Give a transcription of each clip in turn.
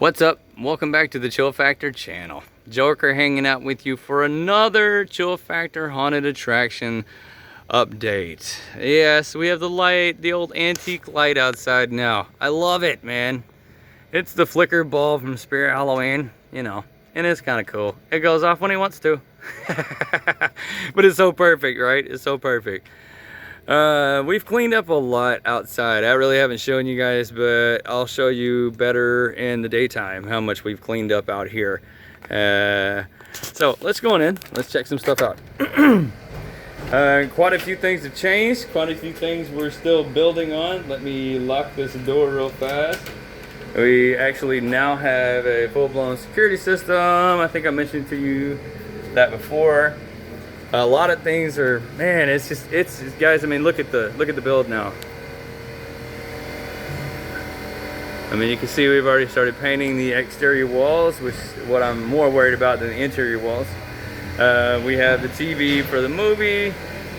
What's up? Welcome back to the Chill Factor channel. Joker hanging out with you for another Chill Factor haunted attraction update. Yes, we have the light, the old antique light outside now. I love it, man. It's the flicker bulb from Spirit Halloween, you know, and it's kind of cool. It goes off when he wants to. But it's so perfect, right? It's so perfect. We've cleaned up a lot outside. I really haven't shown you guys, but I'll show you better in the daytime how much we've cleaned up out here. So let's go on in. Let's check some stuff out. Quite a few things have changed. Quite a few things we're still building on. Let me lock this door real fast. We actually now have a full-blown security system. I think I mentioned to you that before. A lot of things are, man, it's guys, I mean, look at the build now. I mean, you can see we've already started painting the exterior walls, which is what I'm more worried about than the interior walls. We have the TV for the movie.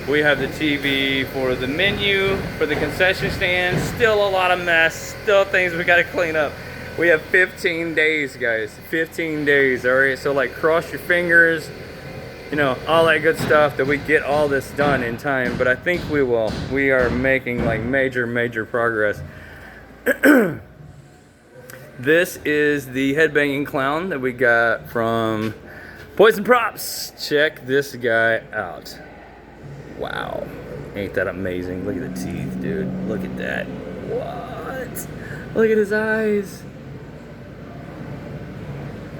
We have the TV for the menu, for the concession stand. Still a lot of mess, still things we gotta clean up. We have 15 days, guys, 15 days, all right? So like cross your fingers, you know, all that good stuff, that we get all this done in time, but I think we will. We are making like major progress. This is the headbanging clown that we got from Poison Props. Check this guy out. Wow, ain't that amazing? Look at the teeth, dude. Look at that. What? Look at his eyes.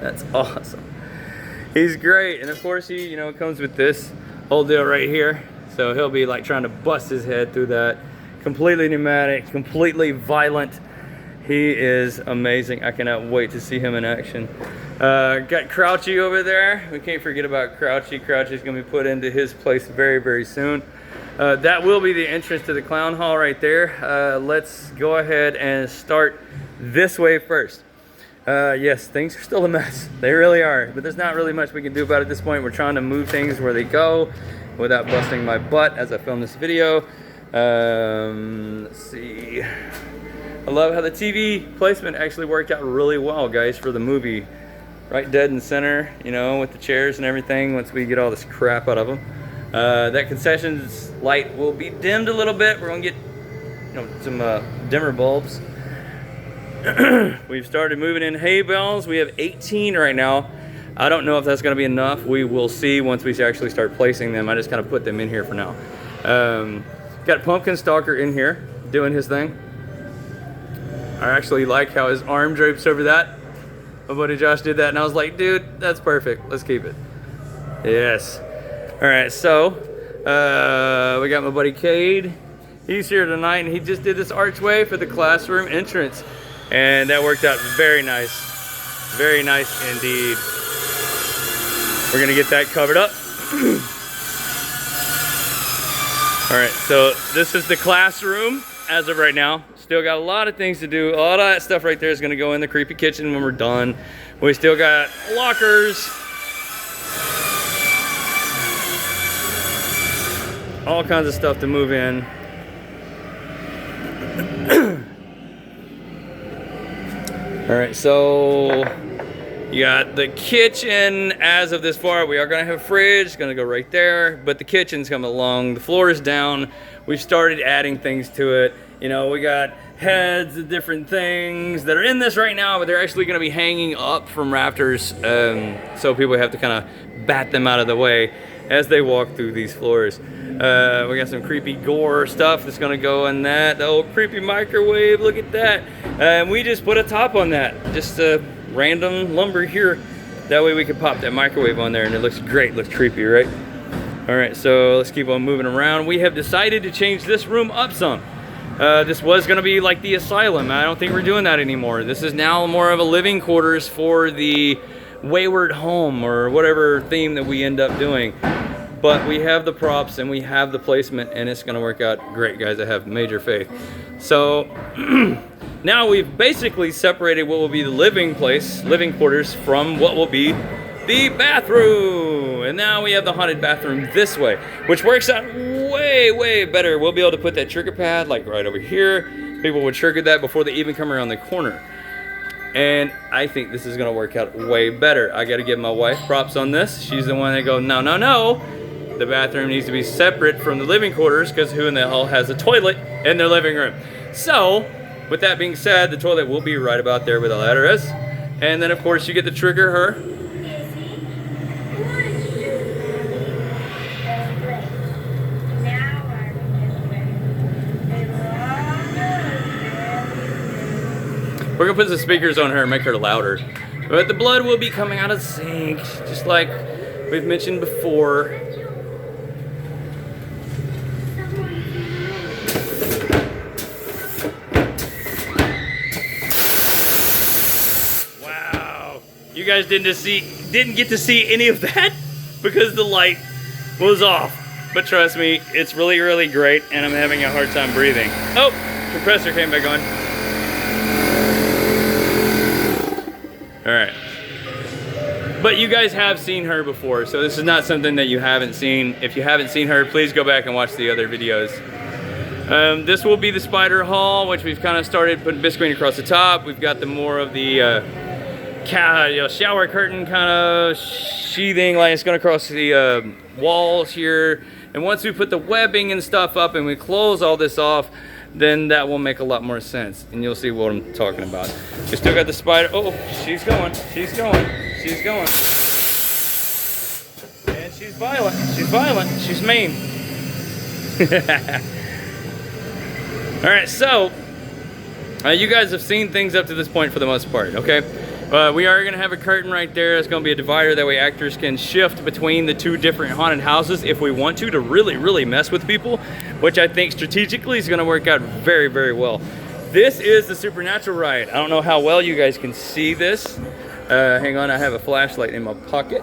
That's awesome. He's great, and of course he, you know, comes with this whole deal right here. So he'll be like trying to bust his head through that. Completely pneumatic, completely violent. He is amazing. I cannot wait to see him in action. Got Crouchy over there. We can't forget about Crouchy. Crouchy's gonna be put into his place very soon. That will be the entrance to the clown hall right there. Let's go ahead and start this way first. Yes, things are still a mess. They really are, but there's not really much we can do about it at this point. We're trying to move things where they go without busting my butt as I film this video. Let's see. I love how the TV placement actually worked out really well, guys, for the movie. Right dead in center, you know, with the chairs and everything once we get all this crap out of them. That concessions light will be dimmed a little bit. We're gonna get, you know, some dimmer bulbs. We've started moving in hay bales. We have 18 right now. I don't know if that's going to be enough. We will see once we actually start placing them. I just kind of put them in here for now. Got Pumpkin Stalker in here doing his thing. I actually like how his arm drapes over that. My buddy Josh did that and I was like, dude, that's perfect. Let's keep it. Yes. All right, so we got my buddy Cade. He's here tonight and he just did this archway for the classroom entrance. And that worked out very nice indeed. We're gonna get that covered up. All right, so this is the classroom as of right now. Still got a lot of things to do. A lot of that stuff right there is gonna go in the creepy kitchen when we're done. We still got lockers. All kinds of stuff to move in. All right, so you got the kitchen as of this far. We are gonna have a fridge, gonna go right there, but the kitchen's coming along. The floor is down. We've started adding things to it. You know, we got heads of different things that are in this right now, but they're actually gonna be hanging up from rafters, so people have to kind of bat them out of the way as they walk through these floors. We got some creepy gore stuff that's gonna go in that. The old creepy microwave, look at that. And we just put a top on that. Just random lumber here. That way we can pop that microwave on there and it looks great, looks creepy, right? All right, so let's keep on moving around. We have decided to change this room up some. This was gonna be like the asylum. I don't think we're doing that anymore. This is now more of a living quarters for the wayward home or whatever theme that we end up doing. But we have the props and we have the placement and it's gonna work out great, guys. I have major faith. So now we've basically separated what will be the living quarters from what will be the bathroom. And now we have the haunted bathroom this way, which works out way better. We'll be able to put that trigger pad like right over here. People would trigger that before they even come around the corner. And I think this is gonna work out way better. I gotta give my wife props on this. She's the one that go, no, no, no. The bathroom needs to be separate from the living quarters because who in the hell has a toilet in their living room? So, with that being said, the toilet will be right about there where the ladder is. And then of course you get to trigger her. We're gonna put some speakers on her and make her louder. But the blood will be coming out of the sink, just like we've mentioned before. Wow. You guys didn't get to see any of that because the light was off. But trust me, it's really, really great, and I'm having a hard time breathing. Oh, compressor came back on. All right, but you guys have seen her before, so this is not something that you haven't seen. If you haven't seen her, please go back and watch the other videos. This will be the spider hall, which we've kind of started putting biscuit across the top. We've got the more of the shower curtain kind of sheathing, like it's going across the walls here. And once we put the webbing and stuff up and we close all this off, then that will make a lot more sense, and you'll see what I'm talking about. We still got the spider. Oh, she's going, she's going, she's going. And she's violent, she's mean. All right, so you guys have seen things up to this point for the most part, okay? We are gonna have a curtain right there. It's gonna be a divider, that way actors can shift between the two different haunted houses if we want to really, really mess with people, which I think strategically is gonna work out very, very well. This is the Supernatural ride. I don't know how well you guys can see this. Hang on, I have a flashlight in my pocket.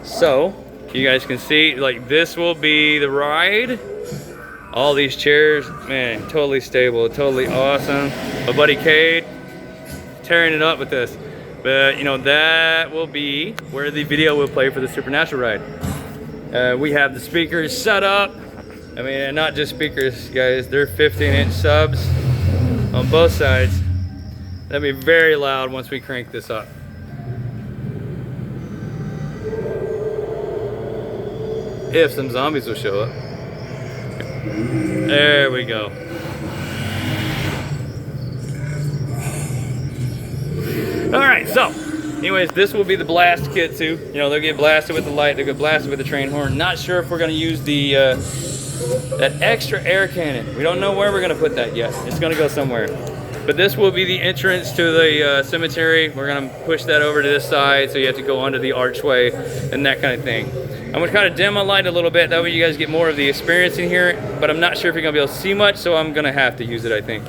So, you guys can see, like, this will be the ride. All these chairs, man, totally stable, totally awesome. My buddy Cade, tearing it up with this. But you know, that will be where the video will play for the Supernatural ride. We have the speakers set up. I mean, and not just speakers, guys, they're 15-inch subs on both sides. That'll be very loud once we crank this up. If some zombies will show up. There we go. Alright, so, anyways, this will be the blast kit too. You know, they'll get blasted with the light, they'll get blasted with the train horn. Not sure if we're going to use the that extra air cannon. We don't know where we're going to put that yet. It's going to go somewhere. But this will be the entrance to the cemetery. We're going to push that over to this side, so you have to go under the archway and that kind of thing. I'm going to kind of dim my light a little bit, that way you guys get more of the experience in here, but I'm not sure if you're going to be able to see much, so I'm going to have to use it, I think.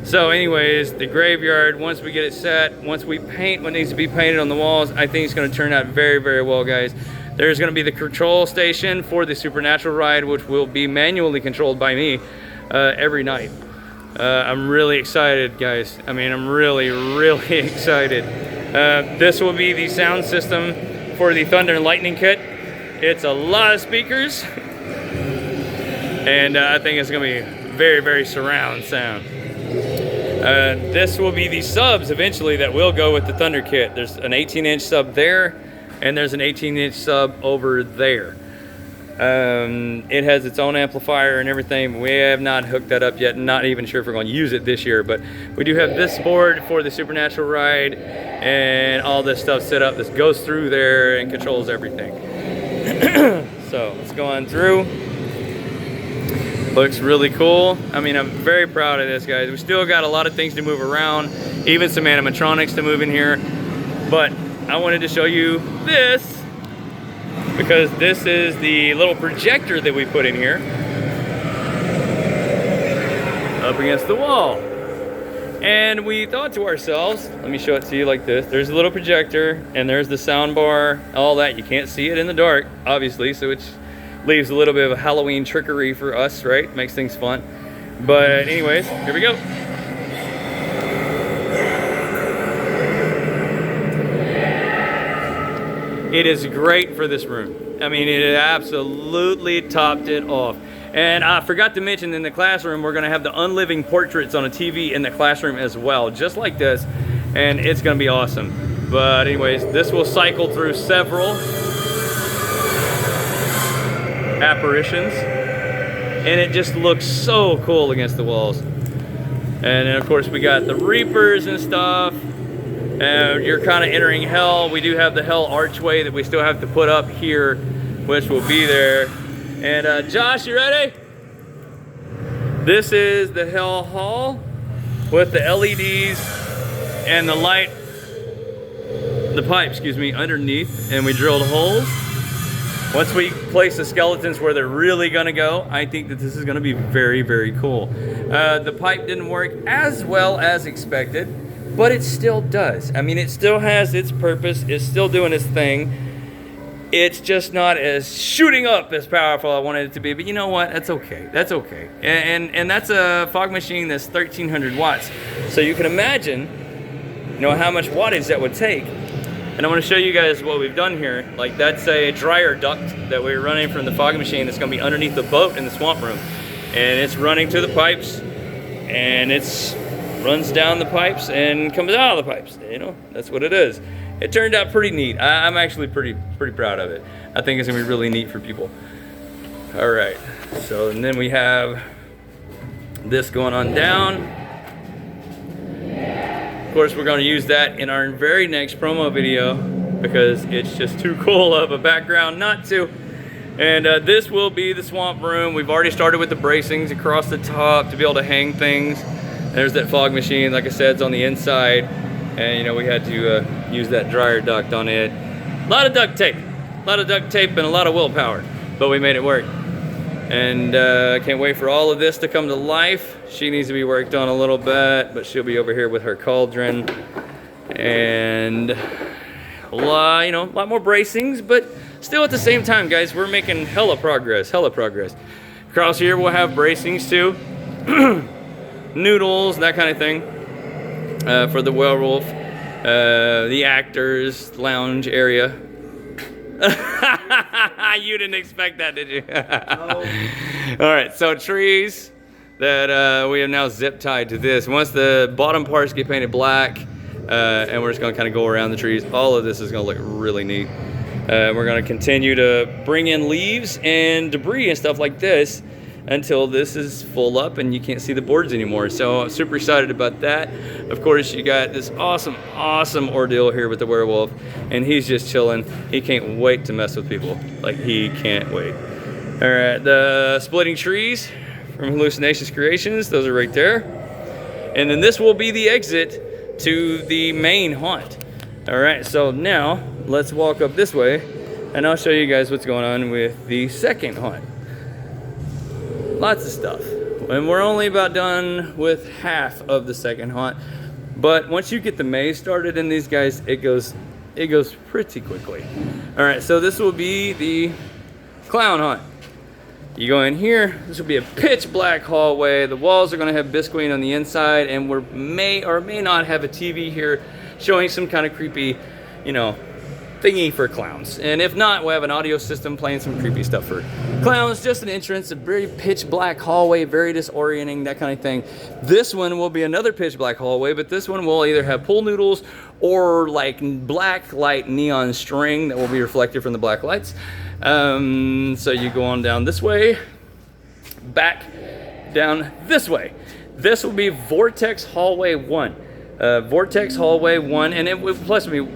So anyways, the graveyard, once we get it set, once we paint what needs to be painted on the walls, I think it's going to turn out very, very well, guys. There's going to be the control station for the Supernatural ride, which will be manually controlled by me every night. I'm really excited, guys. I mean, I'm really, really excited. This will be the sound system for the Thunder and Lightning kit. It's a lot of speakers, and I think it's going to be very, very surround sound. This will be the subs eventually that will go with the Thunder kit. There's an 18-inch sub there, and there's an 18-inch sub over there. It has its own amplifier and everything. We have not hooked that up yet. Not even sure if we're going to use it this year, but we do have this board for the Supernatural ride, and all this stuff set up. This goes through there and controls everything. So let's go on through. Looks really cool. I mean, I'm very proud of this, guys. We still got a lot of things to move around, even some animatronics to move in here. But I wanted to show you this, because this is the little projector that we put in here up against the wall. And we thought to ourselves, let me show it to you like this. There's a little projector, and there's the sound bar, all that. You can't see it in the dark, obviously, so it leaves a little bit of a Halloween trickery for us, right? Makes things fun. But anyways, here we go. It is great for this room. I mean, it absolutely topped it off. And I forgot to mention, in the classroom, we're gonna have the unliving portraits on a TV in the classroom as well, just like this. and it's gonna be awesome. But anyways, this will cycle through several apparitions, and it just looks so cool against the walls. And then of course we got the Reapers and stuff. And you're kind of entering hell. We do have the hell archway that we still have to put up here, which will be there. And Josh, you ready? This is the hell hall with the LEDs and the light, the pipe, excuse me, underneath. And we drilled holes. Once we place the skeletons where they're really gonna go, I think that this is gonna be very, very cool. The pipe didn't work as well as expected, but it still does. I mean, it still has its purpose. It's still doing its thing. It's just not as shooting up as powerful I wanted it to be, but you know what? That's okay. That's okay. And that's a fog machine that's 1,300 watts. So you can imagine, you know, how much wattage that would take. And I want to show you guys what we've done here. Like, that's a dryer duct that we're running from the fog machine that's going to be underneath the boat in the swamp room. And it's running to the pipes, and it's runs down the pipes and comes out of the pipes. You know, that's what it is. It turned out pretty neat. I'm actually pretty proud of it. I think it's gonna be really neat for people. All right, so and then we have this going on down. Of course, we're gonna use that in our very next promo video because it's just too cool of a background not to. And this will be the swamp room. We've already started with the bracings across the top to be able to hang things. There's that fog machine, like I said, it's on the inside. And you know, we had to use that dryer duct on it. A lot of duct tape and a lot of willpower, but we made it work. And I can't wait for all of this to come to life. She needs to be worked on a little bit, but she'll be over here with her cauldron. And a lot more bracings, but still at the same time, guys, we're making hella progress. Across here we'll have bracings too. Noodles, that kind of thing, for the werewolf, the actors lounge area. You didn't expect that, did you? No. All right, so trees that we have now zip tied to this. Once the bottom parts get painted black, and we're just gonna kind of go around the trees, all of this is gonna look really neat. We're gonna continue to bring in leaves and debris and stuff like this until this is full up and you can't see the boards anymore. So I'm super excited about that. Of course, you got this awesome ordeal here with the werewolf, and he's just chilling. He can't wait to mess with people. Like, he can't wait. All right, the splitting trees from Hallucinations Creations, those are right there. And then this will be the exit to the main haunt. All right, so now let's walk up this way and I'll show you guys what's going on with the second haunt. Lots of stuff, and we're only about done with half of the second haunt, but once you get the maze started in these guys, it goes pretty quickly. All right, so this will be the clown haunt. You go in here, this will be a pitch black hallway. The walls are gonna have bisqueen on the inside, and we may or may not have a TV here showing some kind of creepy, you know, thingy for clowns. And if not, we'll have an audio system playing some creepy stuff for clowns. Just an entrance, a very pitch black hallway, very disorienting, that kind of thing. This one will be another pitch black hallway, but this one will either have pool noodles or like black light neon string that will be reflected from the black lights. So you go on down this way, back down this way. This will be Vortex Hallway 1. Vortex Hallway 1, and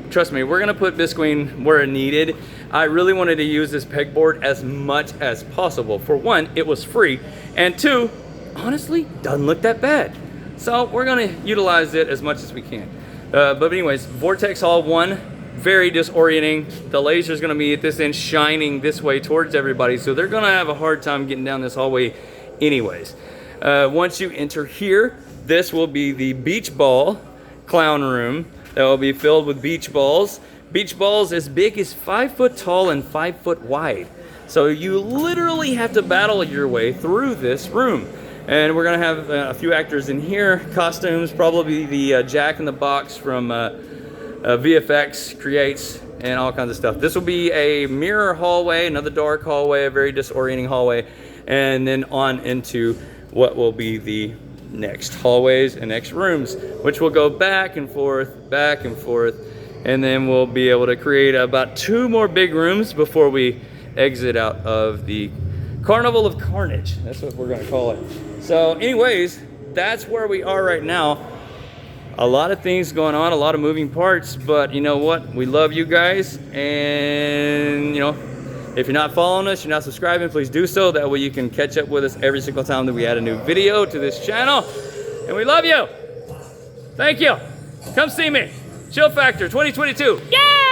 trust me, we're gonna put bisqueen where it needed. I really wanted to use this pegboard as much as possible. For one, it was free, and two, honestly, doesn't look that bad. So we're gonna utilize it as much as we can. But anyways, Vortex Hall 1, very disorienting. The laser's gonna be at this end shining this way towards everybody, so they're gonna have a hard time getting down this hallway anyways. Once you enter here, this will be the beach ball clown room that will be filled with beach balls. Beach balls as big as 5 foot tall and 5 foot wide. So you literally have to battle your way through this room. And we're gonna have a few actors in here, costumes, probably the Jack in the Box from VFX Creates, and all kinds of stuff. This will be a mirror hallway, another dark hallway, a very disorienting hallway, and then on into what will be the next hallways and next rooms, which will go back and forth, and then we'll be able to create about 2 more big rooms before we exit out of the Carnival of Carnage. That's what we're gonna call it. So anyways, that's where we are right now. A lot of things going on, a lot of moving parts, but you know what? We love you guys, and you know, if you're not following us, you're not subscribing, please do so. That way you can catch up with us every single time that we add a new video to this channel. And we love you. Thank you. Come see me. Chill Factor 2022. Yay!